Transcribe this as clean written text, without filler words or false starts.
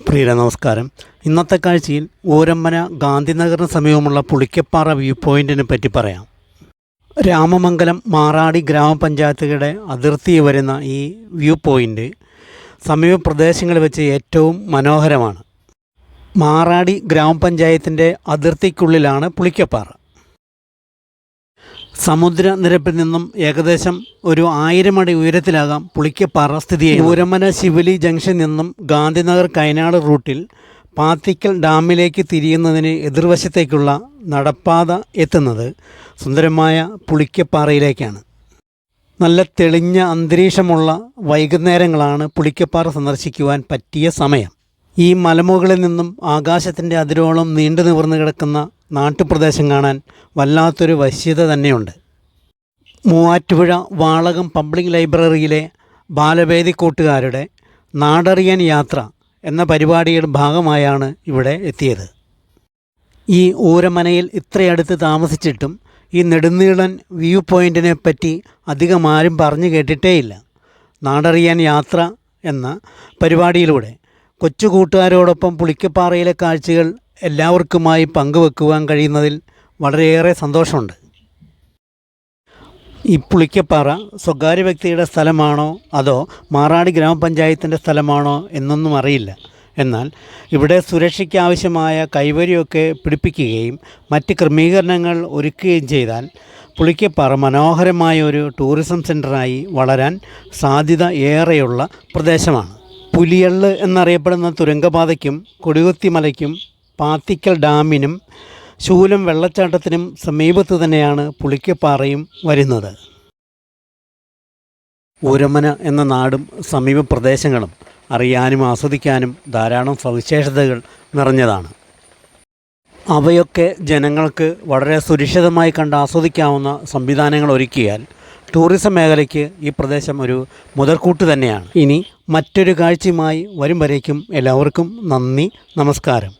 പ്രിയരെ നമസ്കാരം. ഇന്നത്തെ കാഴ്ചയിൽ ഊരമ്പന ഗാന്ധിനഗറിന് സമീപമുള്ള പുളിക്കപ്പാറ വ്യൂ പോയിൻറ്റിനെ പറ്റി പറയാം. രാമമംഗലം മാറാടി ഗ്രാമപഞ്ചായത്തുകളുടെ അതിർത്തി വരുന്ന ഈ വ്യൂ പോയിൻ്റ് സമീപ പ്രദേശങ്ങളിൽ വെച്ച് ഏറ്റവും മനോഹരമാണ്. മാറാടി ഗ്രാമപഞ്ചായത്തിൻ്റെ അതിർത്തിക്കുള്ളിലാണ് പുളിക്കപ്പാറ. സമുദ്രനിരപ്പിൽ നിന്നും ഏകദേശം ഒരു 1000 അടി ഉയരത്തിലാകാം പുളിക്കപ്പാറ സ്ഥിതി ചെയ്യുന്നത്. ഊരമ്പന ശിവലി ജംഗ്ഷനിൽ നിന്നും ഗാന്ധിനഗർ കൈനാട് റൂട്ടിൽ പാത്തിക്കൽ ഡാമിലേക്ക് തിരിയുന്നതിന് എതിർവശത്തേക്കുള്ള നടപ്പാത എത്തുന്നത് സുന്ദരമായ പുളിക്കപ്പാറയിലേക്കാണ്. നല്ല തെളിഞ്ഞ അന്തരീക്ഷമുള്ള വൈകുന്നേരങ്ങളാണ് പുളിക്കപ്പാറ സന്ദർശിക്കുവാൻ പറ്റിയ സമയം. ഈ മലമുകളിൽ നിന്നും ആകാശത്തിൻ്റെ അതിരോളം നീണ്ടു നിവർന്നു കിടക്കുന്ന നാട്ടുപ്രദേശം കാണാൻ വല്ലാത്തൊരു വശ്യത തന്നെയുണ്ട്. മൂവാറ്റുപുഴ വാളകം പബ്ലിക് ലൈബ്രറിയിലെ ബാലവേദി കൂട്ടുകാരുടെ നാടറിയാൻ യാത്ര എന്ന പരിപാടിയുടെ ഭാഗമായാണ് ഇവിടെ എത്തിയത്. ഈ ഊരമനയിൽ ഇത്രയടുത്ത് താമസിച്ചിട്ടും ഈ നെടുന്നീളൻ വ്യൂ പോയിൻറ്റിനെ പറ്റി അധികം ആരും പറഞ്ഞു കേട്ടിട്ടേയില്ല. നാടറിയാൻ യാത്ര എന്ന പരിപാടിയിലൂടെ കൊച്ചു കൂട്ടുകാരോടൊപ്പം പുളിക്കപ്പാറയിലെ കാഴ്ചകൾ എല്ലാവർക്കുമായി പങ്കുവെക്കുവാൻ കഴിയുന്നതിൽ വളരെയേറെ സന്തോഷമുണ്ട്. ഈ പുളിക്കപ്പാറ സ്വകാര്യ വ്യക്തിയുടെ സ്ഥലമാണോ അതോ മാറാടി ഗ്രാമപഞ്ചായത്തിൻ്റെ സ്ഥലമാണോ എന്നൊന്നും അറിയില്ല. എന്നാൽ ഇവിടെ സുരക്ഷയ്ക്കാവശ്യമായ കൈവരിയൊക്കെ പിടിപ്പിക്കുകയും മറ്റ് ക്രമീകരണങ്ങൾ ഒരുക്കുകയും ചെയ്താൽ പുളിക്കപ്പാറ മനോഹരമായ ഒരു ടൂറിസം സെൻ്ററായി വളരാൻ സാധ്യത ഏറെയുള്ള പ്രദേശമാണ്. പുലിയള്ള് എന്നറിയപ്പെടുന്ന തുരങ്കപാതയ്ക്കും കൊടികുത്തി മലയ്ക്കും പാത്തിക്കൽ ഡാമിനും ശൂലം വെള്ളച്ചാട്ടത്തിനും സമീപത്ത് തന്നെയാണ് പുളിക്കപ്പാറയും വരുന്നത്. ഊരമ്പന എന്ന നാടും സമീപ പ്രദേശങ്ങളും അറിയാനും ആസ്വദിക്കാനും ധാരാളം സവിശേഷതകൾ നിറഞ്ഞതാണ്. അവയൊക്കെ ജനങ്ങൾക്ക് വളരെ സുരക്ഷിതമായി കണ്ട് ആസ്വദിക്കാവുന്ന സംവിധാനങ്ങൾ ഒരുക്കിയാൽ ടൂറിസം മേഖലയ്ക്ക് ഈ പ്രദേശം ഒരു മുതൽക്കൂട്ട് തന്നെയാണ്. ഇനി മറ്റൊരു കാഴ്ചയുമായി വരും വരേക്കും എല്ലാവർക്കും നന്ദി, നമസ്കാരം.